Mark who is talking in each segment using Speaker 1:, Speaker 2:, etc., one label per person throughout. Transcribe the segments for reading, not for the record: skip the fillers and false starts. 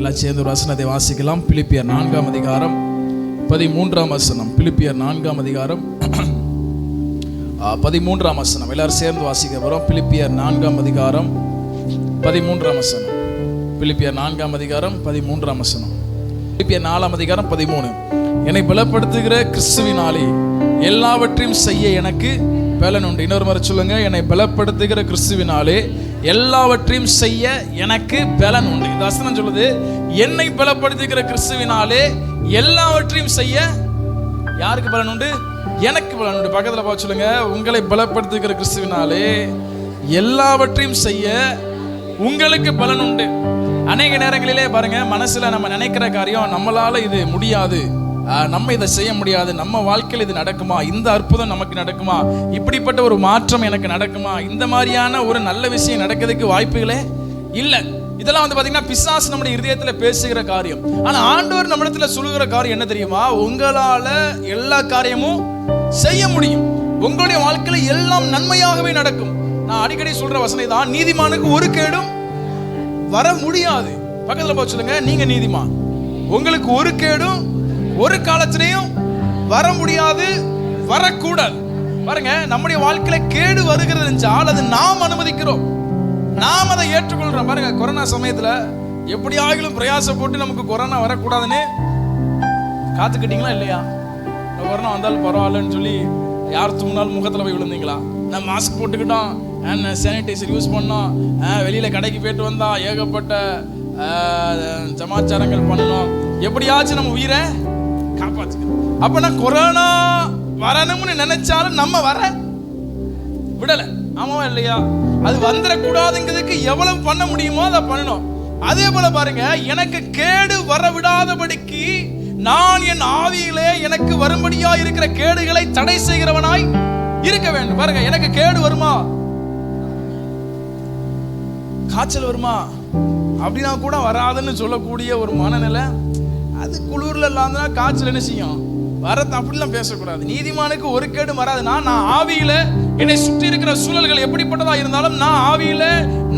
Speaker 1: எல்லாம் சேர்ந்து ஒரு வசனத்தை வாசிக்கலாம். பிலிப்பியர் 4 அதிகாரம் 13 வசனம். பிலிப்பியர் 4 அதிகாரம் 13 வசனம். எல்லாரும் சேர்ந்து வாசிக்க போறோம். பிலிப்பியர் 4 அதிகாரம் 13 வசனம். பிலிப்பியர் 4 அதிகாரம் 13 வசனம். பிலிப்பியர் 4 அதிகாரம் 13. என்னை பலப்படுத்துகிற கிறிஸ்துவினாலே எல்லாவற்றையும் செய்ய எனக்கு பலன் உண்டு. இன்னொரு முறை சொல்லுங்க. என்னை பலப்படுத்துகிற கிறிஸ்துவினாலே எல்லாவற்றையும் செய்ய எனக்கு பலன் உண்டு. இந்த வசனம் சொல்லுது, என்னை பலப்படுத்துகிற கிறிஸ்துவினாலே எல்லாவற்றையும் செய்ய யாருக்கு பலன் உண்டு? எனக்கு பலன் உண்டு. பக்கத்துல பார்த்து சொல்லுங்க, உங்களை பலப்படுத்துகிற கிறிஸ்துவினாலே எல்லாவற்றையும் செய்ய உங்களுக்கு பலன் உண்டு. அநேக நேரங்களிலே பாருங்க, மனசுல நம்ம நினைக்கிற காரியம், நம்மளால இது முடியாது, நம்ம இதை செய்ய முடியாது, நம்ம வாழ்க்கையில் இது நடக்குமா, இந்த அற்புதம் நமக்கு நடக்குமா, இப்படிப்பட்ட ஒரு மாற்றம் எனக்கு நடக்குமா, இந்த மாதிரியான ஒரு நல்ல விஷயம் நடக்கிறதுக்கு வாய்ப்புகளே இல்லை. இதெல்லாம் வந்து பாத்தீங்கன்னா பிசாசு நம்முடைய இதயத்துல பேசுகிற காரியம். ஆனா ஆண்டவர் நம்மிடத்துல சொல்லுகிற காரியம் என்ன தெரியுமா? உங்களால எல்லா காரியமும் செய்ய முடியும், உங்களுடைய வாழ்க்கையில எல்லாம் நன்மையாகவே நடக்கும். நான் அடிக்கடி சொல்ற வசனம் தான், நீதிமானுக்கு ஒரு கேடும் வர முடியாது. பக்கத்துல போய் சொல்லுங்க, நீங்க நீதிமான், உங்களுக்கு ஒரு கேடும் ஒரு காலத்திலையும் வர முடியாது, வரக்கூடாது. பாருங்க, நம்முடைய வாழ்க்கையில கேடு வருகிறது என்றால் அது நாம் அனுமதிக்கிறோம், நாம் அதை ஏற்றுக்கொள்றோம். பாருங்க, கொரோனா சமயத்துல எப்படி ஆகிலும் பிரயாசம் போட்டு நமக்கு கொரோனா வரக்கூடாதுன்னு காத்துக்கிட்டீங்களா இல்லையா? கொரோனா வந்தாலும் பரவாயில்லன்னு சொல்லி யார் தும்னாலும் முகத்துல போய் விழுந்தீங்களா? நான் மாஸ்க் போட்டுக்கிட்டோம், சானிடைசர் யூஸ் பண்ணோம், வெளியில கடைக்கு போயிட்டு வந்தா ஏகப்பட்ட சமாச்சாரங்கள் பண்ணணும், எப்படியாச்சும் நம்ம உயிரை காப்பாத்துக்கிறோம். அப்ப நான் கொரோனா வரணும்னு நினைச்சாலும் நம்ம வர விடல, ஆமாவா இல்லையா? அது வந்துடக்கூடாதுங்கிறதுக்கு எவ்வளவு பண்ண முடியுமோ அதை பண்ணணும். அதே போல பாருங்க, எனக்கு கேடு வர விடாதபடிக்கு நான் என் ஆவியிலே எனக்கு வரும்படியா இருக்கிற கேடுகளை தடை செய்கிறவனாய் இருக்க வேண்டும். பாருங்க, எனக்கு கேடு வருமா, காய்ச்சல் வருமா அப்படின்னா கூட வராதுன்னு சொல்லக்கூடிய ஒரு மனநிலை, அது குளிர்ல இல்லாம காய்ச்சல் என்ன செய்யும் வரது, அப்படிலாம் பேசக்கூடாது. நீதிமானுக்கு ஒரு கேடு வராதுன்னா, நான் ஆவியில என்னை சுற்றி இருக்கிற சூழல்கள் எப்படிப்பட்டதா இருந்தாலும் நான் ஆவியில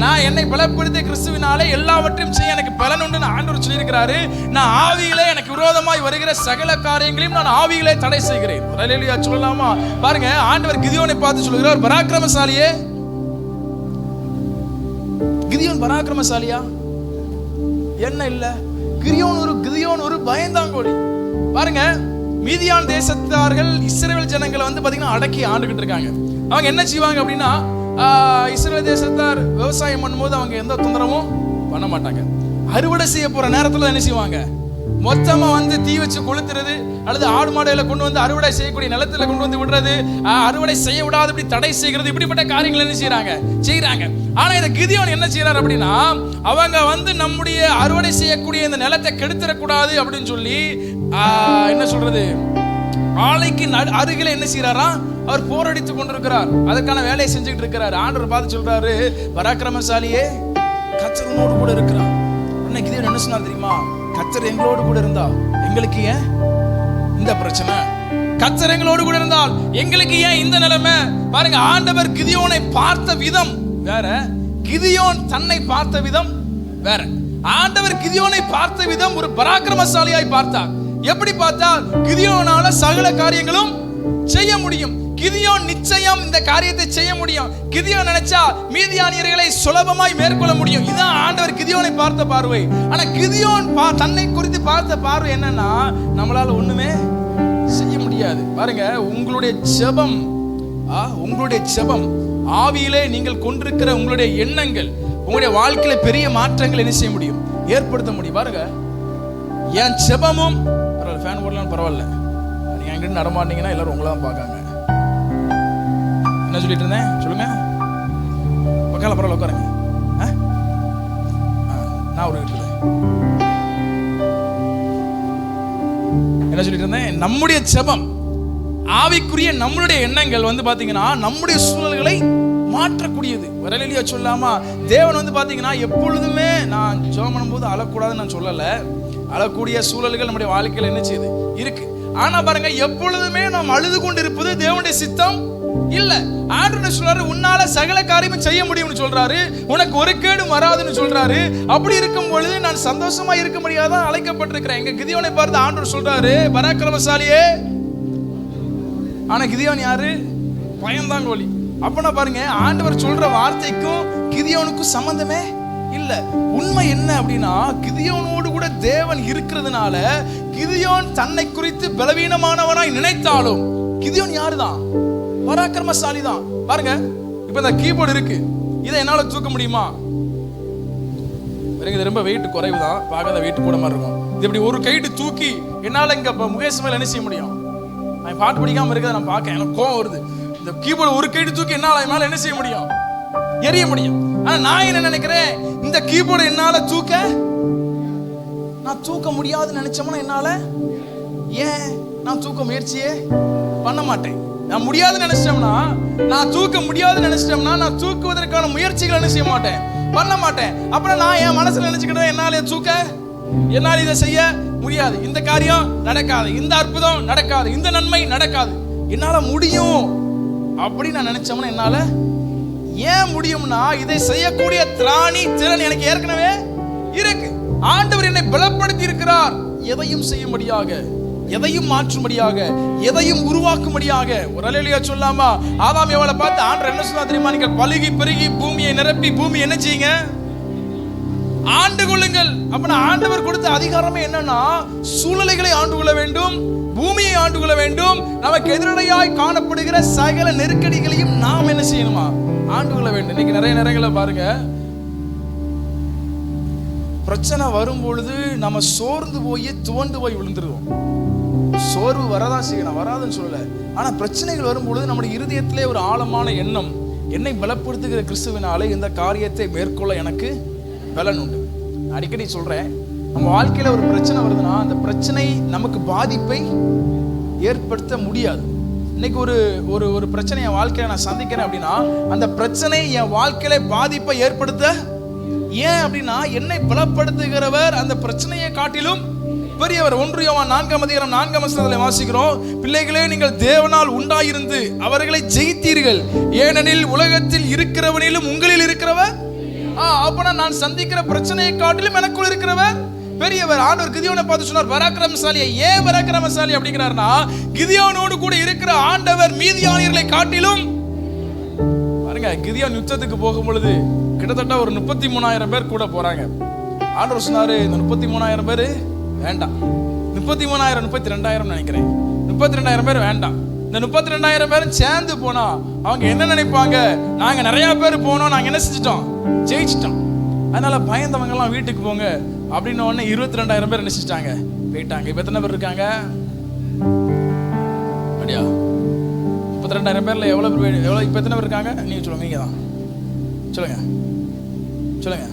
Speaker 1: நான் என்னை பலப்படுத்திய கிறிஸ்துவினாலே எல்லாவற்றையும் செய்ய எனக்கு பலன் உண்டு ஆண்டவர் சொல்லியிருக்கிறாரு. நான் ஆவியிலே எனக்கு விரோதமாய் வருகிற சகல காரியங்களையும் நான் ஆவியிலே தடை செய்கிறேன். அல்லேலூயா சொல்லலாமா? பாருங்க, ஆண்டவர் கிதியோனை பார்த்து சொல்கிறார், பராக்கிரமசாலியே. கிதியோன் பராக்கிரமசாலியா? என்ன இல்ல, கிதியோன் ஒரு பயந்தாங்கோலி. பாருங்க, மீதியான் தேசத்தார்கள் இஸ்ரவேல் ஜனங்களை வந்து பாத்தீங்கன்னா அடக்கி ஆண்டுகிட்டு இருக்காங்க. அவங்க என்ன செய்வாங்க அப்படின்னா, இஸ்ரவேல் தேசத்தார் விவசாயம் பண்ணும்போது அவங்க எந்த தொந்தரவும் பண்ண மாட்டாங்க. அறுவடை செய்ய போற நேரத்துல என்ன செய்வாங்க, மொத்தமா வந்து தீ வச்சு கொளுத்துறது, அல்லது ஆடு மாடுகளை கொண்டு வந்து அறுவடை செய்யக்கூடிய நிலத்துல கொண்டு வந்து விடுறது, அறுவடை செய்ய விடாது இப்படி தடை செய்கிறது, இப்படிப்பட்ட காரியங்கள் என்ன செய்யறாங்க. ஆனா இந்த கிதியோன் என்ன செய்யறாரு அப்படின்னா, அவங்க வந்து நம்முடைய அறுவடை செய்யக்கூடிய இந்த நிலத்தை கெடுத்துடக்கூடாது அப்படின்னு சொல்லி என்ன சொல்றது, ஆலைக்கு அருகில என்ன செய்யறாரா, அவர் போரடித்து கொண்டிருக்கிறார், அதற்கான வேலையை செஞ்சுட்டு இருக்கிறார். ஆண்டவர் பார்த்து சொல்றாரு, பராக்கிரமசாலியே, கர்த்தர் உன்னோடு கூட இருக்கிறார். கிதியோன் என்ன சொன்னார் தெரியுமா? கர்த்தர் எங்களோடு கூட இருந்தா எங்களுக்கு ஏன் இந்த பிரச்சனை? கர்த்தர் எங்களோடு கூட இருந்தால் எங்களுக்கு ஏன் இந்த நிலைமை? பாருங்க, ஆண்டவர் கிதியோனை பார்த்த விதம் வேற, கிதியோன் தன்னை பார்த்த விதம் வேற. ஆண்டவர் கிதியோனை பார்த்த விதம் ஒரு பராக்கிரமசாலியாய் பார்த்தார். எப்படி பார்த்தால், கிதியோனால சகல காரியங்களும் செய்ய முடியும், கிதியோன் நிச்சயம் இந்த காரியத்தை செய்ய முடியும், கிதியோன் நினைச்சா மீதியானியர்களை சுலபமாய் மேற்கொள்ள முடியும். இதுதான் ஆண்டவர் கிதியோனை பார்த்த பார்வை. ஆனா கிதியோன் தன்னை குறித்து பார்த்த பார்வை என்னன்னா, நம்மளால ஒண்ணுமே செய்ய முடியாது. பாருங்க, உங்களுடைய ஜெபம் ஆவியிலே நீங்கள் கொண்டிருக்கிற உங்களுடைய எண்ணங்கள் உங்களுடைய வாழ்க்கையில பெரிய மாற்றங்கள் என்ன செய்ய முடியும், ஏற்படுத்த முடியும். பாருங்க, என் ஜெபமும் ஃபேன் போடலாம் பரவாயில்ல, நீங்க எங்கிட்ட நடமாட்டீங்கன்னா எல்லாரும் உங்களாம் பார்க்காங்க. என்ன சொல்லிட்டு இருந்தேன் சொல்லுங்க, பக்கால பரவாயில்ல உட்காருங்க. நான் ஒரு வீட்டுல என்ன சொல்லிட்டு இருந்தேன், நம்முடைய ஜெபம் ஆவிக்குரிய நம்மளுடைய எண்ணங்கள் வந்து பாத்தீங்கன்னா நம்முடைய சூழல்களை மாற்றக்கூடியது. வரலையா சொல்லாமா? தேவன் வந்து பாத்தீங்கன்னா எப்பொழுதுமே, நான் ஜெபம் பண்ணும்போது அழக்கூடாதுன்னு நான் சொல்லல, அழக்கூடிய சூழல்கள் நம்முடைய வாழ்க்கையில் என்ன செய்யுது இருக்கு. ஆனா பாருங்க, எப்பொழுதுமே நாம் அழுது கொண்டு இருப்பது தேவனுடைய சித்தம் இல்ல. ஆண்டவர் சொல்றாரு, உன்னால சகல காரியமும் செய்ய முடியும்னு சொல்றாரு, உனக்கு ஒரு கேடும் வராதுன்னு சொல்றாரு. அப்படி இருக்கும் பொழுது நான் சந்தோஷமா இருக்க முடியாதான் அழைக்கப்பட்டிருக்கிறேன். எங்க கிதியோனை பார்த்து ஆண்டவர் சொல்றாரு, பராக்கிரமசாலியே. ஆனா கிதியோன் யாரு? பயந்தாங்கோலி. அப்பனா பாருங்க, ஆண்டவர் சொல்ற வார்த்தைக்கும் கிதியோனுக்கும் சம்பந்தமே இல்ல. உண்மை என்ன அப்படின்னா, கிதியோனோடு கூட தேவன் இருக்கிறதுனால கிதியோன் தன்னை குறித்து பலவீனமானவனாய் நினைத்தாலும் கிதியோன் யாருதான்? பராக்கிரமசாலி தான். பாருங்க, இப்ப இந்த கீபோர்டு இருக்கு, இதை என்னால தூக்க முடியுமா? இது ரொம்ப வெயிட் குறைவு தான், பார்க்காத வெயிட் கூட மாதிரி இருக்கும். இது இப்படி ஒரு கைட்டு தூக்கி என்னால இங்க முகேஷ் மேல என்ன செய்ய முடியும்? நான் பாட்டு படிக்காம இருக்கிறத நான் பார்க்க எனக்கு கோவம் வருது. இந்த கீபோர்டு ஒரு கைட்டு தூக்கி என்னால மேல என்ன செய்ய முடியும்? எரிய முடியும். ஆனா நான் என்ன நினைக்கிறேன், இந்த கீபோர்டு என்னால நான் தூக்க முடியாதுன்னு நினைச்சோம்னா என்னால ஏன் நான் தூக்க முயற்சியே பண்ண மாட்டேன். நான் முடியாதுன்னு நினைச்சோம்னா, நான் தூக்க முடியாதுன்னு நினைச்சிட்டோம்னா நான் தூக்குவதற்கான முயற்சிகள் என்ன செய்ய மாட்டேன், பண்ண மாட்டேன். அப்புறம் நான் என் மனசுல நினைச்சுக்கிட்டேன், என்னால இதை செய்ய முடியாது, இந்த காரியம் நடக்காது, இந்த அற்புதம் நடக்காது, இந்த நன்மை நடக்காது, என்னால முடியும் அப்படின்னு நான் நினைச்சோம்னா என்னால ஏன் முடியும்னா, இதை செய்யக்கூடிய திறன் எனக்கு ஏற்கனவே இருக்கு. ஆண்டவர் என்னை பலப்படுத்தி இருக்கிறார், எதையும் செய்யும்படியாக, எதையும் மாற்றும்படியாக, எதையும் உருவாக்கும்படியாக. ஒரு அல்லேலூயா சொல்லாமா? ஆதாம் ஏவாளை பார்த்து ஆண்டவர் என்ன சொன்னா தெரியுமா? நீங்கள் பலுகி பெருகி பூமியை நிரப்பி பூமி என்ன செய்யுங்க? ஆண்டு கொள்ளுங்கள். அப்ப ஆண்டவர் கொடுத்த அதிகாரமே என்னன்னா, சூழ்நிலைகளை ஆண்டு கொள்ள வேண்டும், பூமியை ஆண்டு கொள்ள வேண்டும். நமக்கு எதிரடையாய் காணப்படுகிற சகல நெருக்கடிகளையும் நாம் என்ன செய்யணுமா? ஆண்டு கொள்ள வேண்டும். இன்னைக்கு நிறைய நேரங்களை பாருங்க, பிரச்சனை வரும் பொழுது நம்ம சோர்ந்து போய் துவண்டு போய் விழுந்துருவோம். சோர்வு வரதான் செய்யணும், வராதுன்னு சொல்லல. ஆனா பிரச்சனைகள் வரும் பொழுது நம்முடைய இருதயத்திலே ஒரு ஆழமான எண்ணம், என்னை பலப்படுத்துகிற கிறிஸ்துவினாலே இந்த காரியத்தை மேற்கொள்ள எனக்கு பலன் உண்டு. அடிக்கடி சொல்றேன், நம்ம வாழ்க்கையில ஒரு பிரச்சனை வருதுன்னா அந்த பிரச்சனை நமக்கு பாதிப்பை ஏற்படுத்த முடியாது. இன்னைக்கு ஒரு ஒரு பிரச்சனை என் வாழ்க்கையில நான் சந்திக்கிறேன் அப்படின்னா, அந்த பிரச்சனை என் வாழ்க்கையில பாதிப்பை ஏற்படுத்த ஏன் அப்படின்னா, என்னை பலப்படுத்துகிறவர் அந்த பிரச்சனையை காட்டிலும் பெரியவர். 1 யோவான் 4:4 வாசிக்கிறோம், பிள்ளைகளே நீங்கள் தேவனால் உண்டாயிருந்து அவர்களை ஜெயித்தீர்கள், ஏனெனில் உலகத்தில் இருக்கிறவனிலும் உங்களில் இருக்கிறவர். அப்பனா நான் சந்திக்கிற பிரச்சனையை காட்டிலும் எனக்குள் இருக்கிறவர் பெரியவர். ஆண்டவர் கிதியோனை பார்த்து சொன்னார், பராக்கிரமசாலியை. ஏன் பராக்கிரமசாலி அப்படிங்கிறார்னா, கிதியோனோடு கூட இருக்கிற ஆண்டவர் மீதியானியர்களை காட்டிலும். பாருங்க, கிதியோன் யுத்தத்துக்கு போகும் பொழுது கிட்டத்தட்ட ஒரு 33,000 பேர் கூட போறாங்க. ஆண்டவர் சொன்னாரு, இந்த 33,000 பேர் வேண்டாம், 33,000 32,000 நினைக்கிறேன், 32,000 பேர் வேண்டாம். இந்த 32,000 பேரும் சேர்ந்து போனா அவங்க என்ன நினைப்பாங்க? நாங்க நிறைய பேர் போனோம், நாங்க என்ன செஞ்சிட்டோம்? ஜெயிச்சிட்டோம். அதனால பயந்தவங்க எல்லாம் வீட்டுக்கு போங்க அப்படின்னு உடனே 22,000 பேர் என்ன செஞ்சிட்டாங்க? போயிட்டாங்க. இப்ப எத்தனை பேர் இருக்காங்க? அப்படியா? 32,000 பேர்ல எவ்வளவு இப்ப எத்தனை பேர் இருக்காங்க? நீங்க சொல்லுங்க, நீங்க தான் சொல்லுங்க.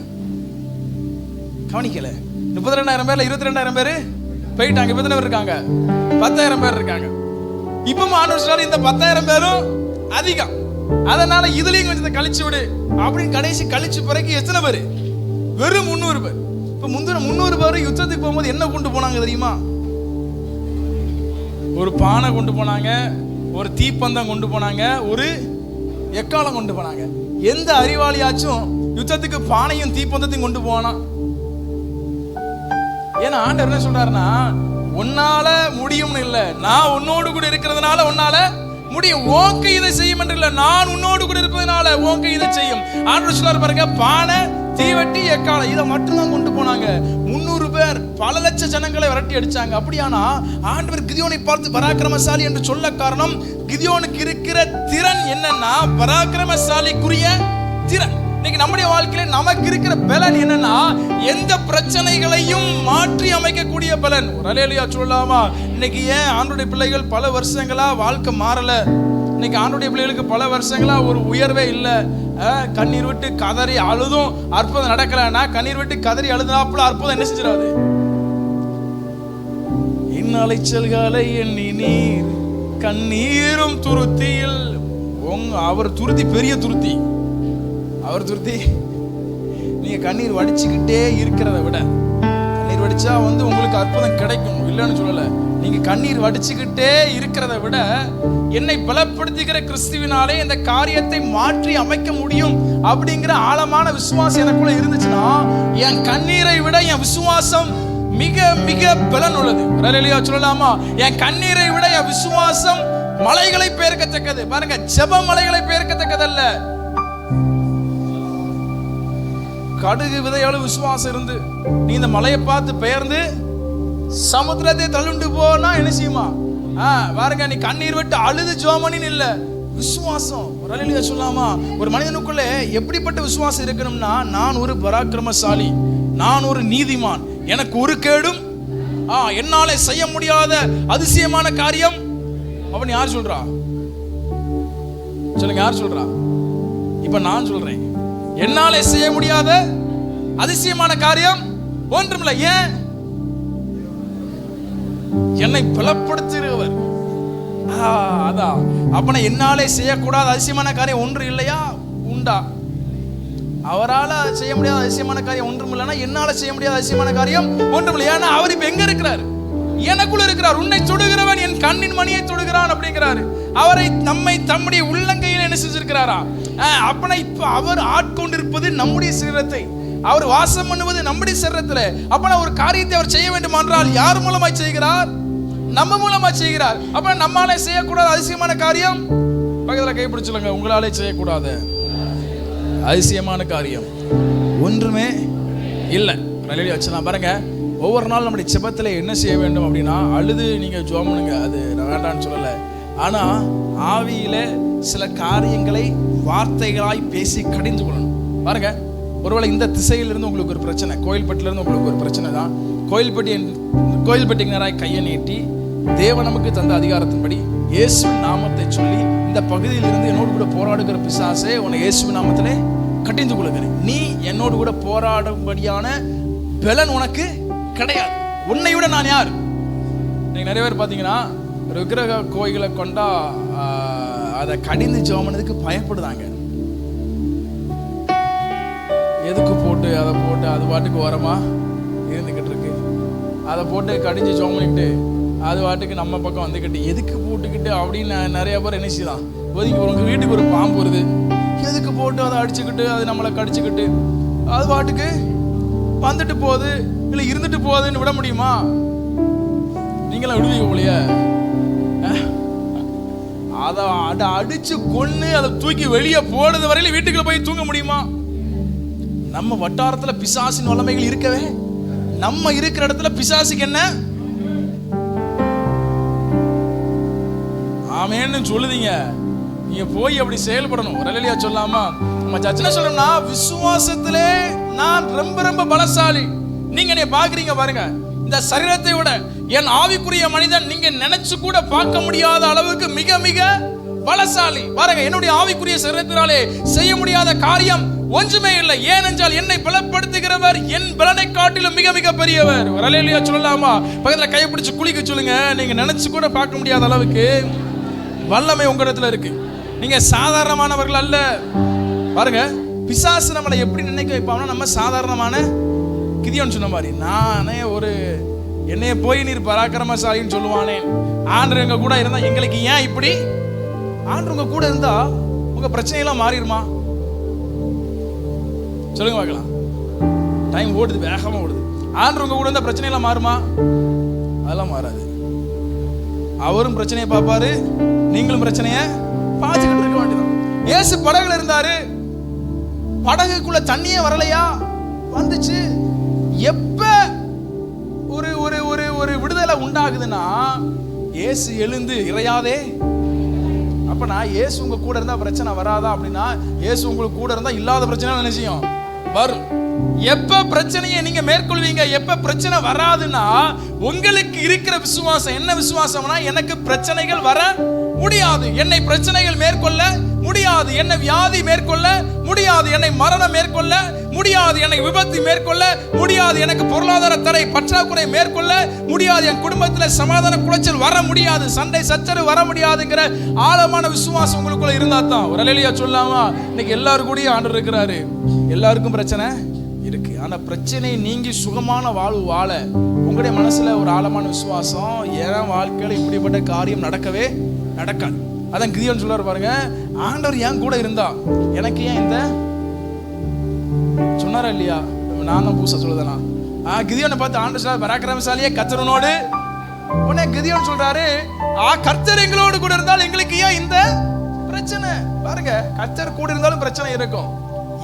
Speaker 1: கவனிக்கல. 32,000 பேர்ல 22,000 பேர் போயிட்டாங்க. இப்ப எத்தனை பேர் இருக்காங்க? 10,000 பேர் இருக்காங்க. இப்ப ஆண்டவர் சொல்றாரு, இந்த 10,000 பேரும் அதிகம், அதனால இதுலயும் கொஞ்சம் கழிச்சு விடு அப்படின்னு. கடைசி கழிச்சு பிறகு எத்தனை பேர்? வெறும் 300 பேர். இப்ப முந்தின 300 பேர் யுத்தத்துக்கு போகும்போது என்ன கொண்டு போனாங்க தெரியுமா? ஒரு பானை கொண்டு போனாங்க, ஒரு தீப்பந்தம் கொண்டு போனாங்க, ஒரு எக்காலம் கொண்டு போனாங்க. எந்த அறிவாளியாச்சும் யுத்தத்துக்கு பானையும் தீப்பந்தத்தையும் கொண்டு போனா? ஏன்னா ஆண்டவர் என்ன சொல்றாருன்னா, உன்னால முடியும்னு இல்ல, நான் உன்னோடு கூட இருக்கிறதுனால உன்னால முடியும். உன் கை இதை செய்யும் என்று இல்ல, நான் உன்னோடு கூட இருப்பதனால உன் கை இதை செய்யும். ஆண்டவர் சொல்றாரு பாருங்க, பானை, தீவட்டி, எக்காலம், இதை மட்டும் தான் கொண்டு போனாங்க. 300 பேர் பல லட்ச ஜனங்களை விரட்டி அடிச்சாங்க. அப்படியானா ஆண்டவர் கிதியோனை பார்த்து பராக்கிரமசாலி என்று சொல்ல காரணம், கிதியோனுக்கு இருக்கிற திறன் என்னன்னா, பராக்கிரமசாலிக்குரிய திறன். இன்னைக்கு நம்முடைய வாழ்க்கையில நமக்கு இருக்கிற பலன் என்னன்னா, எந்த பிரச்சனைகளையும் மாற்றி அமைக்கக்கூடிய பலன். ஒரு அல்லேலூயா சொல்லலாமா? இன்னைக்கு ஏன் ஆண்டவருடைய பிள்ளைகள் பல வருஷங்களா வாழ்க்கை மாறல? இன்னைக்கு ஆண்டவருடைய பிள்ளைகளுக்கு பல வருஷங்களா ஒரு உயர்வே இல்லை. கண்ணீர் விட்டு கதறி அழுதும் அற்புதம் நடக்கலன்னா, கண்ணீர் விட்டு கதறி அழுதாப்புல அற்புதம் என்ன செஞ்சிடாது? இன்னலைச்சல்களை எண்ணி நீர் கண்ணீரும் துருத்தியில். அவர் துருத்தி பெரிய துருத்தி. அவர் துருத்தி நீங்க கண்ணீர் வடிச்சுக்கிட்டே இருக்கிறத விட, கண்ணீர் வடிச்சு வடிச்சா உங்களுக்கு அற்புதம் கிடைக்கும், இல்லைன்னு சொல்லல. நீங்க கண்ணீர் வடிச்சுக்கிட்டே இருக்கிறத விட என்னை பலப்படுத்துகிற கிறிஸ்துவினாலே இந்த காரியத்தை மாற்றி அமைக்க முடியும் அப்படிங்கிற ஆழமான விசுவாசம் எனக்குள்ள இருந்துச்சுன்னா, என் கண்ணீரை விட என் விசுவாசம் மிக மிக பலன் உள்ளது. ஹல்லேலூயா சொல்லலாமா? என் கண்ணீரை விட என் விசுவாசம் மலைகளை பெயர்க்கத்தக்கது. பாருங்க, ஜெப மலைகளை பெயர்க்கத்தக்கதல்ல. கடுகு விதையோட விசுவாசம் இருந்து நீ இந்த மலையை பார்த்து பெயர்ந்து சமுத்திரத்தை தள்ளுண்டு போனா என்ன செய்யுமா? பாருங்க, நீ கண்ணீர் விட்டு அழுது ஜோமனின்னு இல்ல, விசுவாசம். ஒரு ஹல்லேலூயா சொல்லலாமா? ஒரு மனிதனுக்குள்ள எப்படிப்பட்ட விசுவாசம் இருக்கணும்னா, நான் ஒரு பராக்கிரமசாலி, நான் ஒரு நீதிமான், எனக்கு ஒரு கேடும் என்னாலே செய்ய முடியாத அதிசயமான காரியம் அவன் யார் சொல்றா? சொல்லுங்க, யார் சொல்றா? இப்ப நான் சொல்றேன், என்னாலே செய்ய முடியாத அதிசயமான காரியம் ஒன்றுமில்லை. ஏன்? என்னை பலப்படுத்துகிறவர். அதான். அப்ப என்னாலே செய்யக்கூடாத அதிசயமான காரியம் ஒன்று இல்லையா? உண்டா? அவரால் செய்ய முடியாத அதிசயமான காரியம் ஒன்றும் இல்லைன்னா என்னால செய்ய முடியாத அதிசயமான காரியம் ஒன்றும் இல்லை. ஏன்னா அவர் இப்ப எங்க இருக்கிறார்? எனக்குள்ள இருக்கிறார். உன்னை தொடுகிறவன் என் கண்ணின் மணியை தொடுகிறான் அப்படிங்கிறாரு. அவரை நம்மை தம்முடைய உள்ளங்கையில் என்ன செஞ்சிருக்கிறாரா? அப்பனா இப்ப அவர் ஆட்கொண்டிருப்பது நம்முடைய சரீரத்தை, அவர் வாசம் பண்ணுவது நம்முடைய சரீரத்தில். அப்பனா ஒரு காரியத்தை அவர் செய்ய வேண்டும் என்றால் யார் மூலமாய் செய்கிறார்? நம்ம மூலமா செய்கிறார். அப்ப நம்மாலே செய்யக்கூடாத அதிசயமான காரியம் பக்கத்துல கைப்பிடிச்சுலங்க, உங்களாலே செய்யக்கூடாத அதிசயமான காரியம் ஒன்றுமே இல்லை. ஹல்லேலூயா சொல்லலாம். பாருங்க, ஒவ்வொரு நாள் நம்முடைய ஜெபத்தில் என்ன செய்ய வேண்டும் அப்படின்னா, அழுது நீங்க ஜெபம் பண்ணுங்க, அது வேண்டான்னு சொல்லலை. ஆனா ஆவியில சில காரியங்களை வார்த்தைகளாய் பேசி கடிந்து கொள்ளணும். பாருங்க, ஒருவேளை இந்த திசையிலிருந்து உங்களுக்கு ஒரு பிரச்சனை, கோயில்பட்டிலிருந்து உங்களுக்கு ஒரு பிரச்சனை தான். கோயில்பட்டிக்கு நேராக கையை நீட்டி தேவன் நமக்கு தந்த அதிகாரத்தின்படி இயேசுவின் நாமத்தை சொல்லி, இந்த பகுதியிலிருந்து என்னோடு கூட போராடுகிற பிசாசே, உன்னை இயேசுவின் நாமத்திலே கட்டிந்து கொள்கிறேன். நீ என்னோடு கூட போராடும்படியான பலன் உனக்கு கிடையாது. உன்னை விட நான் யார்? நீங்க நிறைய பேர் பார்த்தீங்கன்னா விக்கிரக கோயிலை கொண்டா அதை கடிந்து ஜெபம் பண்ணதுக்கு பயப்படுதாங்க. எதுக்கு போட்டு அதை போட்டு அது பாட்டுக்கு ஓரமா இருந்துக்கிட்டு இருக்கு, அதை போட்டு கடிஞ்சு ஜெபம் பண்ணிக்கிட்டு அது பாட்டுக்கு நம்ம பக்கம் வந்துக்கிட்டு எதுக்கு போட்டுக்கிட்டு அப்படின்னு நிறைய பேர் என்ன செய்யலாம் ஒதுங்கி. உங்க வீட்டுக்கு ஒரு பாம்பு வருது, எதுக்கு போட்டு அதை அடிச்சுக்கிட்டு அது நம்மளை கடிச்சுக்கிட்டு அது பாட்டுக்கு வந்துட்டு போகுது, இல்லை இருந்துட்டு போகுதுன்னு விட முடியுமா? நீங்களாம் விடுவீங்க போலிய? அதை அடிச்சு கொன்னு அதை தூக்கி வெளியே போடுறது வரையில வீட்டுக்குள்ள போய் தூங்க முடியுமா? நம்ம வட்டாரத்துல பிசாசின் வல்லமைகள் இருக்கவே, நம்ம இருக்கிற இடத்துல பிசாசுக்கு என்ன ஆமேன்னு சொல்லுதீங்க. நீங்க போய் அப்படி செயல்படணும். ஹல்லேலூயா சொல்லாமா? நம்ம சர்ச்சில் சொல்றோம்னா, விசுவாசத்திலே நான் ரொம்ப ரொம்ப பலசாலி. நீங்க என்னை பாக்குறீங்க பாருங்க, இந்த சரீரத்தை விட என் ஆவிக்குரிய மனிதன் நீங்க நினைச்சு கூட பார்க்க முடியாத அளவுக்கு மிக மிக பலசாலி. பாருங்க, என்னுடைய ஆவிக்குரிய சரீரத்தினாலே செய்ய முடியாத காரியம் ஒன்றுமே இல்லை. ஏனென்றால் என்னை பலப்படுத்துகிறவர் என் பலனை காட்டிலும் மிக மிக பெரியவர். ஹல்லேலூயா சொல்லலாமா? பக்கத்துல கையை பிடிச்சு குளிக்க சொல்லுங்க. நீங்க நினைச்சு கூட பார்க்க முடியாத அளவுக்கு வல்லமை உங்களிடத்துல இருக்கு. நீங்க சாதாரணமானவர்கள் அல்ல. பாருங்க, பிசாசு நம்மளை எப்படி நினைக்க வைப்பாங்கன்னா, நம்ம சாதாரணமான கிதியோன் சொன்ன மாதிரி, நானே ஒரு என்னைய போய் நீர் பராக்கிரமசாலின்னு சொல்லுவானே, ஆண்டவர் எங்க கூட இருந்தா எங்களுக்கு ஏன் இப்படி? ஆண்டவர் உங்க கூட இருந்தா உங்க பிரச்சனையெல்லாம் மாறிடுமா? சொல்லுங்க பார்க்கலாம். டைம் ஓடுது, வேகமா ஓடுது. ஆண்டவர் உங்க கூட இருந்தா பிரச்சனையெல்லாம் மாறுமா? அதெல்லாம் மாறாது. அவரும் பிரச்சனையை பார்ப்பாரு, நீங்களும் பிரச்சனைய பார்த்துக்கிட்டு இருக்க வேண்டியதான். இயேசு படகுல இருந்தாரு, படகுக்குள்ள தண்ணியே வரலையா? வந்துச்சு. எப்ப ஒரு ஒரு ஒரு ஒரு விடுதலை உண்டாகுதுன்னா, இயேசு எழுந்து இறையாதே. அப்ப நான் இயேசு உங்க கூட இருந்தா பிரச்சனை வராதா அப்படின்னா, இயேசு உங்களுக்கு கூட இருந்தா இல்லாத பிரச்சனை என்ன செய்யும்? வரும். எப்ப பிரச்சனையை நீங்க மேற்கொள்வீங்க, எப்ப பிரச்சனை வராதுன்னா, உங்களுக்கு இருக்கிற விசுவாசம் என்ன விசுவாசம்னா, எனக்கு பிரச்சனைகள் வர முடியாது, என்னை பிரச்சனைகள் மேற்கொள்ள முடியாது, என்னை வியாதி மேற்கொள்ள முடியாது, என்னை மரணம் மேற்கொள்ள முடியாது, என்னை விபத்து மேற்கொள்ள முடியாது, எனக்கு பொருளாதார தடை பற்றாக்குறை மேற்கொள்ள முடியாது, என் குடும்பத்தில் சமாதான குலைச்சல் வர முடியாது, சண்டை சச்சரவு வர முடியாதுங்கிற ஆழமான விசுவாசம் உங்களுக்குள்ள இருந்தா தான். ஒரு ஹல்லேலூயா சொல்லாமா? இன்னைக்கு எல்லாரும் கூட ஆண்டவர் இருக்கிறாரு. எல்லாருக்கும் பிரச்சனை இருக்கு. ஆனா பிரச்சனை நீங்கி சுகமான வாழ்வு வாழ உங்களுடைய மனசுல ஒரு ஆழமான விசுவாசம், என் வாழ்க்கையில இப்படிப்பட்ட காரியம் நடக்கவே நடக்காது. அதான் கிதியோன் சொல்றாரு பாருங்க, ஆண்டவர் என் கூட இருந்தா எனக்கு ஏன் இந்த சொன்னாரா இல்லையா? நான் தான் பூசா சொல்லுதேனா? கிதியோனை பார்த்து ஆண்டவர் சொல்றாரு, பராக்கிரமசாலியே கர்த்தரோடு. உடனே கிதியோன் சொல்றாரு, கர்த்தர் எங்களோடு கூட இருந்தால் எங்களுக்கு ஏன் இந்த பிரச்சனை? பாருங்க, கர்த்தர் கூட இருந்தாலும் பிரச்சனை இருக்கும்.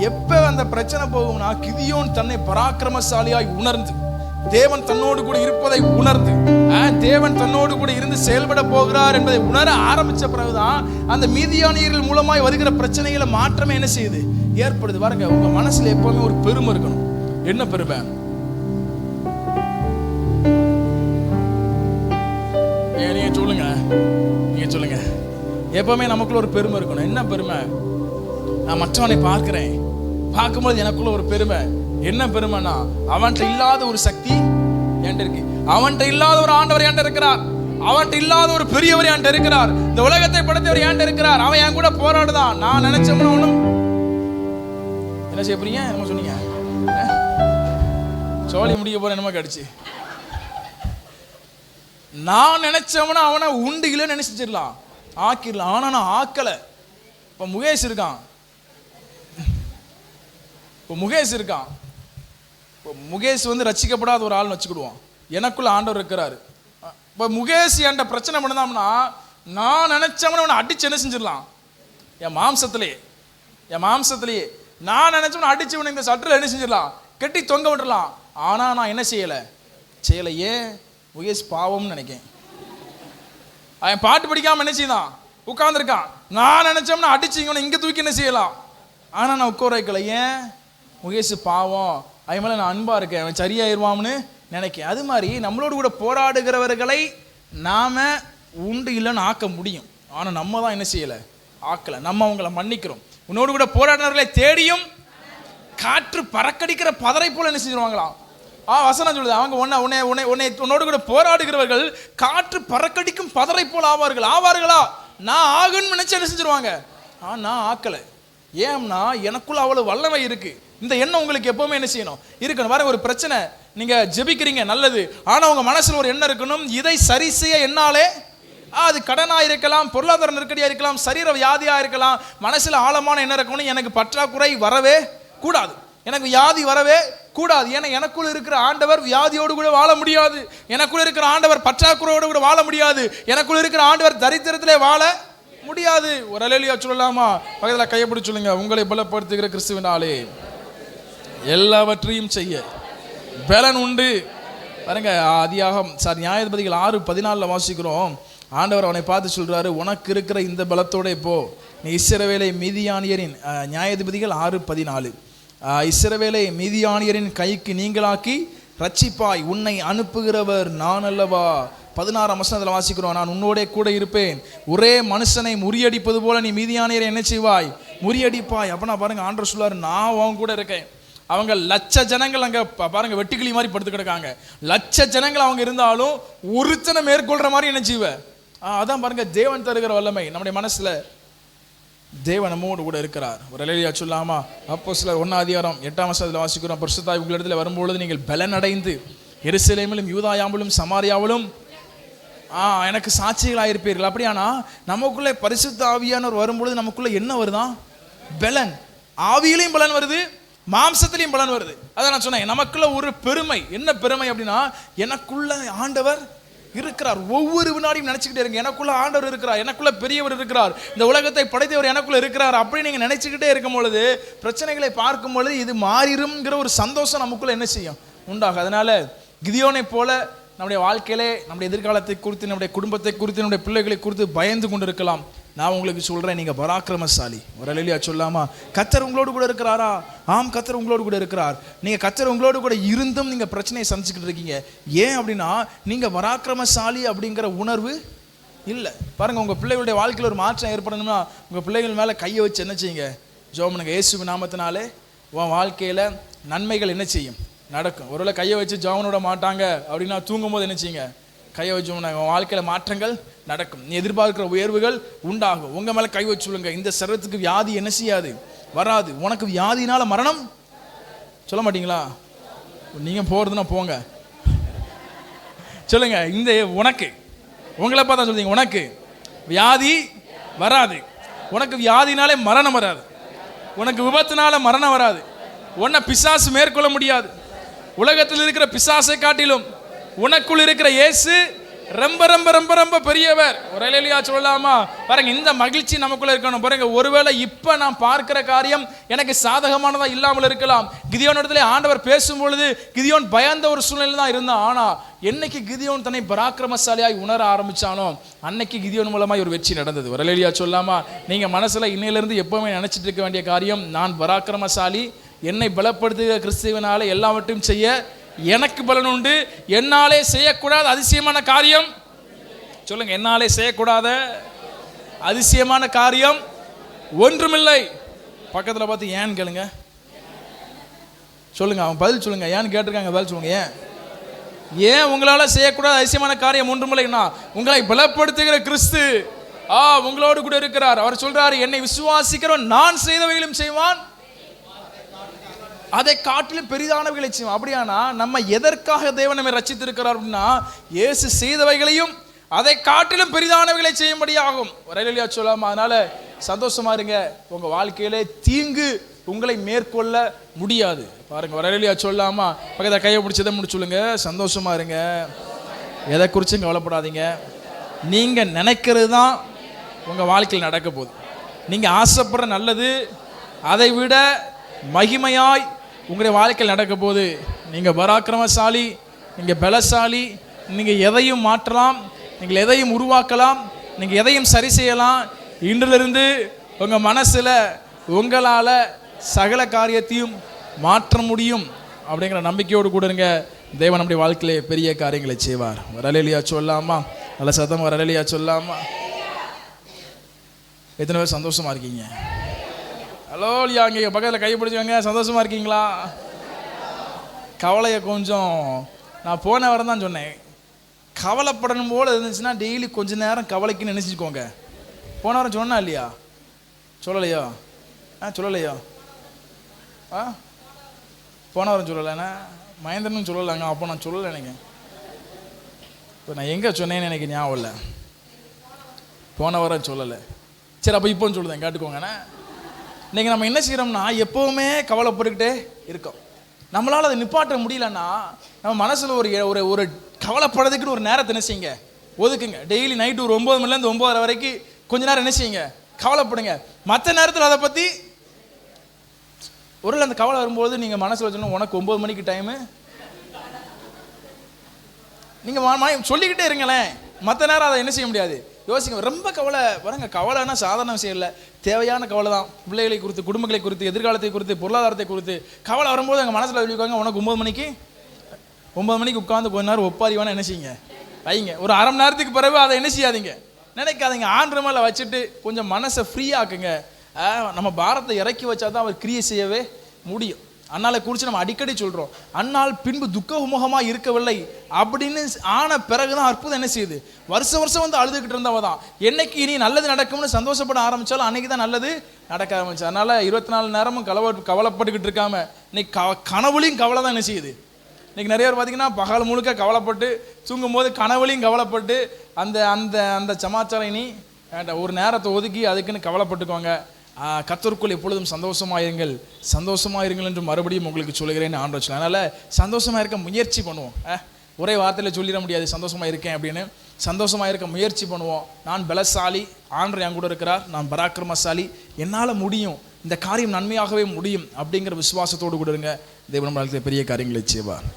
Speaker 1: எப்ப அந்த பிரச்சனை போகும்னா, கிதியோன் தன்னை பராக்கிரமசாலியாய் உணர்ந்து, தேவன் தன்னோடு கூட இருப்பதை உணர்ந்து, தேவன் தன்னோடு கூட இருந்து செயல்பட போகிறார் என்பதை உணர ஆரம்பிச்ச பிறகுதான் அந்த மீதியானியர்கள் மூலமாய் வருகிற பிரச்சனைகளை மாற்றமே என்ன செய்யுது, ஏற்படுது. பாருங்க, உங்க மனசுல எப்பவுமே ஒரு பெருமை இருக்கணும். என்ன பெருமை? நீங்க சொல்லுங்க, நீங்க சொல்லுங்க. எப்பவுமே நமக்குள்ள ஒரு பெருமை இருக்கணும். என்ன பெருமை? நான் மற்றவனை பார்க்கிறேன், பார்க்கும்போது எனக்குள்ள ஒரு பெருமை. என்ன பெருமைனா, அவன்கிட்ட இல்லாத ஒரு சக்தி என்கிட்ட இருக்கு, அவன்கிட்ட இல்லாத ஒரு ஆண்டவர் என்கிட்ட இருக்கிறார், அவன்கிட்ட இல்லாத ஒரு பெரியவர் என்கிட்ட இருக்கிறார், இந்த உலகத்தை படைத்தவர் என்கிட்ட இருக்கிறார், அவன் என் கூட போராடுதான். நான் நினைச்சோம்னா ஒண்ணும் என்ன செய்ய போறீங்க? என்ன சொன்னீங்க? சோழி முடிக்க போற என்னமா கடிச்சு. நான் நினைச்சவனா அவனை உண்டு இல்லைன்னு நினைச்சிடலாம், ஆக்கிடலாம். ஆனா நான் ஆக்கல. இப்ப முகேஷ் இருக்கான், முகேஷ் வந்து ரட்சிக்கப்படாத ஒரு ஆள்னு வச்சுக்கிடுவோம். எனக்குள்ள ஆண்டவர் இருக்கிறாரு. இப்போ முகேஷ் என்கிட்ட பிரச்சனை பண்ணதாம்னா, நான் நினைச்சவன அவனை அடிச்சு என்ன செஞ்சிடலாம், என் மாம்சத்திலேயே நான் நினைச்சவன அடிச்சு இந்த சட்டில் என்ன செஞ்சிடலாம், கட்டி தொங்க விட்டுடலாம். ஆனா நான் என்ன செய்யலை. ஏன்? முகேஷ் பாவம்னு நினைக்கேன். அவன் பாட்டு படிக்காம என்ன செய்தான், உட்கார்ந்துருக்கான். நான் நினைச்சோம்னா அடிச்சு இங்க தூக்கி என்ன செய்யலாம். ஆனா நான் உட்கார வைக்கல. ஏன்? முகேஷ் பாவம், அவன் மேல நான் அன்பா இருக்கேன், அவன் சரியாயிருவான்னு நினைக்கேன். அது மாதிரி நம்மளோடு கூட போராடுகிறவர்களை நாம உண்டு இல்லைன்னு ஆக்க முடியும். ஆனா நம்ம தான் என்ன செய்யல, ஆக்கல. நம்ம அவங்கள மன்னிக்கிறோம். உன்னோடு கூட போராடுறவர்களை தேடியும் காற்று பறக்கடிக்கிற பதரை போல என்ன செஞ்சிருவாங்களாம். வசனம் சொல்லுது, அவங்க உன்னோடு கூட போராடுகிறவர்கள் காற்று பறக்கடிக்கும் பதரை போல ஆவார்களா? நான் ஆகுன்னு நினைச்சு என்ன செஞ்சிருவாங்க. நான் ஆக்கலை. ஏன்னா எனக்குள்ள அவ்வளவு வல்லமை இருக்கு. இந்த எண்ணம் உங்களுக்கு எப்பவுமே என்ன செய்யணும், இருக்கணும். வேற ஒரு பிரச்சனை, நீங்க ஜெபிக்கிறீங்க, நல்லது. ஆனா உங்க மனசுல ஒரு எண்ணம் இருக்கணும், இதை சரி செய்ய என்னாலே, அது கடனா இருக்கலாம், பொருளாதார நெருக்கடியா இருக்கலாம், சரீர வியாதியா இருக்கலாம். மனசுல ஆழமான எண்ணம் இருக்கணும், எனக்கு பற்றாக்குறை வரவே கூடாது, எனக்கு வியாதி வரவே கூடாது. ஏன்னா எனக்குள்ள இருக்கிற ஆண்டவர் வியாதியோடு கூட வாழ முடியாது, எனக்குள்ள இருக்கிற ஆண்டவர் பற்றாக்குறையோடு கூட வாழ முடியாது, எனக்குள்ள இருக்கிற ஆண்டவர் தரித்திரத்திலே வாழ முடியாது. ஒரு அல்லேலூயா சொல்லலாமா? பக்கத்தில் கையப்பிடி சொல்லுங்க. உங்களை பலப்படுத்துகிற கிறிஸ்துவினாலே எல்லாவற்றையும் செய்ய பலன் உண்டு. பாருங்க, நியாயாதிபதிகள் 6:14 வாசிக்கிறோம். ஆண்டவர் அவனை பார்த்து சொல்றாரு, உனக்கு இருக்கிற இந்த பலத்தோட இப்போ நீ இஸ்ரவேலை மீதியானியரின், நியாயாதிபதிகள் 6:14, இஸ்ரவேலை மீதியானியரின் கைக்கு நீங்களாக்கி ரட்சிப்பாய், உன்னை அனுப்புகிறவர் நான் அல்லவா. 16ஆம் வசனத்தில் வாசிக்கிறோம், நான் உன்னோட கூட இருப்பேன், ஒரே மனுஷனை முறியடிப்பது போல நீ மீதியானியரை என்ன செய்வாய், முறியடிப்பாய். அப்படின்னா பாருங்க, ஆண்டவர் சொல்றாரு, நான் அவங்க கூட இருக்கேன். அவங்க லட்ச ஜனங்கள் அங்க பாருங்க வெட்டுக்கிளி மாதிரி படுத்து கிடக்காங்க. லட்ச ஜனங்கள் அவங்க இருந்தாலும் ஒருத்தனை மேற்கொள்ற மாதிரி என்ன செய்வ. அதான் பாருங்க தேவன் தருகிற வல்லமை. நம்முடைய மனசுல தேவன் நம்மோடு கூட இருக்கிறார். ஒரு அல்லேலூயா சொல்லாமா? அப்போஸ்தலர் 1:8 வாசிக்கிறோம், பரிசுத்தாய் உங்களிடத்தில் வரும்பொழுது நீங்கள் பலனடைந்து எருசலேமிலும் யூதாயாமிலும் சமாரியாவிலும் எனக்கு சாட்சிகளாயிருப்பீர்கள். அப்படியானா நமக்குள்ளே பரிசுத்த ஆவியானவர் வரும்பொழுது நமக்குள்ள என்ன வருதான், பலன். ஆவியிலையும் பலன் வருது, மாம்சத்திலையும் பலன் வருது. அதான் நான் சொன்னேன், நமக்குள்ள ஒரு பெருமை. என்ன பெருமை அப்படின்னா, எனக்குள்ள ஆண்டவர் இருக்கிறார். ஒவ்வொரு வினாடியும் நினைச்சுக்கிட்டே இருங்க, எனக்குள்ள ஆண்டவர் இருக்கிறார், எனக்குள்ள பெரியவர் இருக்கிறார், இந்த உலகத்தை படைத்தவர் எனக்குள்ள இருக்கிறார். அப்படி நீங்க நினைச்சுக்கிட்டே இருக்கும் பொழுது, பிரச்சனைகளை பார்க்கும் பொழுது இது மாறிடும்ங்கிற ஒரு சந்தோஷம் நமக்குள்ள என்ன செய்யும், உண்டாகும். அதனால கிதியோனை போல நம்முடைய வாழ்க்கையிலே நம்முடைய எதிர்காலத்தை குறித்து, நம்முடைய குடும்பத்தை குறித்து, நம்முடைய பிள்ளைகளை குறித்து பயந்து கொண்டு இருக்கலாம். நான் உங்களுக்கு சொல்றேன், நீங்க பராக்கிரமசாலி. ஒரு அல்லேலூயா சொல்லாமா? கர்த்தர் உங்களோடு கூட இருக்கிறாரா? ஆம், கர்த்தர் உங்களோடு கூட இருக்கிறார். நீங்க கர்த்தர் உங்களோடு கூட இருந்தும் நீங்க பிரச்சனையை சந்திச்சுக்கிட்டு இருக்கீங்க. ஏன் அப்படின்னா, நீங்க பராக்கிரமசாலி அப்படிங்கிற உணர்வு இல்லை. பாருங்க, உங்க பிள்ளைகளுடைய வாழ்க்கையில் ஒரு மாற்றம் ஏற்படணும்னா உங்க பிள்ளைகள் மேல கையை வச்சு என்ன செய்யுங்க, ஜெபம் பண்ணுங்க. இயேசு நாமத்தினாலே உன் வாழ்க்கையில நன்மைகள் என்ன செய்யும், நடக்கும். ஒருவேளை கையை வச்சு ஜெபம் விட மாட்டாங்க அப்படின்னா, தூங்கும் போது என்ன செய்யுங்க, கையை வச்சு உன் வாழ்க்கையில மாற்றங்கள் நடக்கும். நீ எதிர்பார்க்கிற உயர்வுகள் உண்டாகும். உங்க மேல கை வச்சு சொல்லுங்க, இந்த சரீரத்துக்கு வியாதி என்ன செய்யாது, வராது. உனக்கு வியாதினால மரணம் சொல்ல மாட்டீங்களா? நீங்கள் போகிறதுனா போங்க. சொல்லுங்க. இந்த உனக்கு, உங்களை பார்த்தா சொல்றீங்க, உனக்கு வியாதி வராது. உனக்கு வியாதினாலே மரணம் வராது. உனக்கு விபத்துனால மரணம் வராது. உன்னை பிசாசு மேற்கொள்ள முடியாது. உலகத்தில் இருக்கிற பிசாசை காட்டிலும் உனக்குள் இருக்கிற இயேசு ரொம்ப ரொம்ப ரொம்ப ரொம்ப பெரியவர். ஒரு அல்லேலூயா சொல்லலாமா? பாருங்க, இந்த மகிழ்ச்சி நமக்குள்ள இருக்கணும். பாருங்க, ஒருவேளை இப்ப நான் பார்க்கிற காரியம் எனக்கு சாதகமானதா இல்லாமல் இருக்கலாம். கிதியோனிடத்திலே ஆண்டவர் பேசும்பொழுது கிதியோன் பயந்த ஒரு சூழ்நிலை தான் இருந்தான். ஆனா என்னைக்கு கிதியோன் தன்னை பராக்கிரமசாலியாய் உணர ஆரம்பிச்சானோ அன்னைக்கு கிதியோன் மூலமாய் ஒரு வெற்றி நடந்தது. ஒரு அல்லேலூயா சொல்லலாமா? நீங்க மனசுல இன்னையிலிருந்து எப்பவுமே நினைச்சிட்டு இருக்க வேண்டிய காரியம், நான் பராக்கிரமசாலி, என்னை பலப்படுத்துகிற கிறிஸ்துவினால எல்லாவற்றையும் செய்ய எனக்கு பலன் உண்டு. என்னாலே செய்யக்கூடாத அதிசயமான காரியம், சொல்லுங்க, என்னாலே செய்யக்கூடாத அதிசயமான காரியம் ஒன்றுமில்லை. பக்கத்தில் பார்த்து ஏன்னு கேளுங்க. சொல்லுங்க, அவன் பதில் சொல்லுங்க. ஏன்னு கேட்டிருக்காங்க, பதில் சொல்லுங்க. ஏன் உங்களால் செய்யக்கூடாத அதிசயமான காரியம் ஒன்றுமில்லைன்னா, உங்களை பலப்படுத்துகிற கிறிஸ்து உங்களோடு கூட இருக்கிறார். அவர் சொல்றாரு, என்னை விசுவாசிக்கிறவன் நான் செய்தவைகளும் செய்வான், அதை காட்டிலும் பெரிதானவைகளை செய்வோம். அப்படியானா நம்ம எதற்காக தேவன் நம்மை ரட்சித்திருக்கிறார் அப்படின்னா, இயேசு செய்தவைகளையும் அதை காட்டிலும் பெரிதானவைகளை செய்யும்படியாகும். ஒரு அல்லேலூயா சொல்லாமா? அதனால சந்தோஷமா இருங்க. உங்க வாழ்க்கையிலே தீங்கு உங்களை மேற்கொள்ள முடியாது. பாருங்க, ஒரு அல்லேலூயா சொல்லாமா? பக்கத்தில் கையை பிடிச்சதை முடிச்சு சொல்லுங்க, சந்தோஷமா இருங்க, எதை குறிச்சும் கவலைப்படாதீங்க. நீங்க நினைக்கிறது தான் உங்க வாழ்க்கையில் நடக்க போகுது. நீங்க ஆசைப்படுற நல்லது அதை விட மகிமையாய் உங்களுடைய வாழ்க்கையில் நடக்க போது. நீங்கள் பராக்கிரமசாலி, நீங்கள் பலசாலி, நீங்கள் எதையும் மாற்றலாம், நீங்கள் எதையும் உருவாக்கலாம், நீங்கள் எதையும் சரி செய்யலாம். இன்றிலிருந்து உங்கள் மனசில் உங்களால் சகல காரியத்தையும் மாற்ற முடியும் அப்படிங்கிற நம்பிக்கையோடு கூட இருங்க. தேவன் நம்முடைய வாழ்க்கையிலே பெரிய காரியங்களை செய்வார். ஒரு அல்லேலூயா சொல்லாமா? நல்ல சத்தம், ஒரு அல்லேலூயா சொல்லாமா? எத்தனை பேர் சந்தோஷமா இருக்கீங்க? ஹலோ, இங்கே பக்கத்தில் கை பிடிச்சவங்க சந்தோஷமா இருக்கீங்களா? கவலையை கொஞ்சம், நான் போன வாரம் தான் சொன்னேன், கவலைப்படணும் போல் இருந்துச்சுன்னா டெய்லி கொஞ்ச நேரம் கவலைக்குன்னு நினைச்சிக்கோங்க. போன வாரம் சொன்னா இல்லையா? சொல்லலையோ? சொல்லலையோ? போன வாரம் சொல்லலைண்ணா, மகேந்திரனும் சொல்லலைங்க. அப்போ நான் சொல்லலை எனக்கு. இப்போ நான் எங்கே சொன்னேன்னு எனக்கு ஞாபகம் இல்லை. போன வாரம் சொல்லலை. சரி, அப்போ இப்போன்னு சொல்லுதேன், கேட்டுக்கோங்கண்ணா. இன்னைக்கு நம்ம என்ன செய்யறோம்னா, எப்பவுமே கவலைப்பட்டுக்கிட்டே இருக்கோம். நம்மளால அதை நிப்பாட்ட முடியலன்னா நம்ம மனசுல ஒரு ஒரு கவலைப்படுறதுக்குன்னு ஒரு நேரத்தை என்ன செய்யுங்க, ஒதுக்குங்க. டெய்லி நைட்டு ஒரு 9 மணிலேருந்து 9:30 வரைக்கும் கொஞ்ச நேரம் என்ன செய்யுங்க, கவலைப்படுங்க. மற்ற நேரத்தில் அதை பற்றி ஒரு அந்த கவலை வரும்போது நீங்கள் மனசில் வச்சோன்னா, உனக்கு 9 மணிக்கு டைமு, நீங்கள் சொல்லிக்கிட்டே இருங்களேன். மற்ற நேரம் அதை என்ன செய்ய முடியாது, யோசிங்க. ரொம்ப கவலை வரங்க. கவலைன்னா சாதாரண விஷயம் இல்லை, தேவையான கவலை தான். பிள்ளைகளை குறித்து, குடும்பங்களை குறித்து, எதிர்காலத்தை குறித்து, பொருளாதாரத்தை குறித்து கவலை வரும்போது எங்கள் மனசில் சொல்லிக்குவாங்க, உனக்கு 9 மணிக்கு உட்காந்து கொஞ்ச நேரம் ஒப்பாரி வேணா என்ன செய்யுங்க, வைங்க. ஒரு அரை மணி நேரத்துக்கு பிறகு அதை என்ன செய்யாதீங்க, நினைக்காதீங்க. ஆண்டு மேலே வச்சுட்டு கொஞ்சம் மனசை ஃப்ரீயாக்குங்க. நம்ம பாரத்தை இறக்கி வச்சா தான் அவர் கிரியை செய்யவே முடியும். அண்ணாலை குறித்து நம்ம அடிக்கடி சொல்கிறோம், அண்ணால் பின்பு துக்கமுகமாக இருக்கவில்லை அப்படின்னு ஆன பிறகுதான் அற்புதம் என்ன செய்யுது, வருஷம் வந்து அழுதுகிட்டு இருந்தவ தான் என்னைக்கு இனி நல்லது நடக்கும்னு சந்தோஷப்பட ஆரம்பித்தாலும் அன்னைக்கு தான் நல்லது நடக்க ஆரம்பிச்சு. அதனால் 24 நேரமும் கவலைப்பட்டுக்கிட்டு இருக்காம இன்னைக்கு கனவுலையும் கவலை தான் என்ன செய்யுது. இன்றைக்கி நிறைய பேர் பார்த்தீங்கன்னா பகல் முழுக்க கவலைப்பட்டு தூங்கும் போது கனவுலையும் கவலைப்பட்டு அந்த அந்த அந்த சமாச்சாரம் இனி ஒரு நேரத்தை ஒதுக்கி அதுக்குன்னு கவலைப்பட்டுக்கோங்க. கர்த்தருக்குள் எப்பொழுதும் சந்தோஷமாக இருங்கள் என்று மறுபடியும் உங்களுக்கு சொல்லுகிறேன்னு ஆண்டவர் சொல்ல. அதனால் சந்தோஷமாக இருக்க முயற்சி பண்ணுவோம். ஒரே வார்த்தையில் சொல்லிட முடியாது சந்தோஷமாக இருக்கேன் அப்படின்னு. சந்தோஷமாக இருக்க முயற்சி பண்ணுவோம். நான் பலசாலி, ஆண்டவர் என் கூட இருக்கிறார், நான் பராக்கிரமசாலி, என்னால் முடியும், இந்த காரியம் நன்மையாகவே முடியும் அப்படிங்கிற விசுவாசத்தோடு கூட இருங்க. தேவன் நம்மளுக்கு பெரிய காரியங்களை செய்வார்.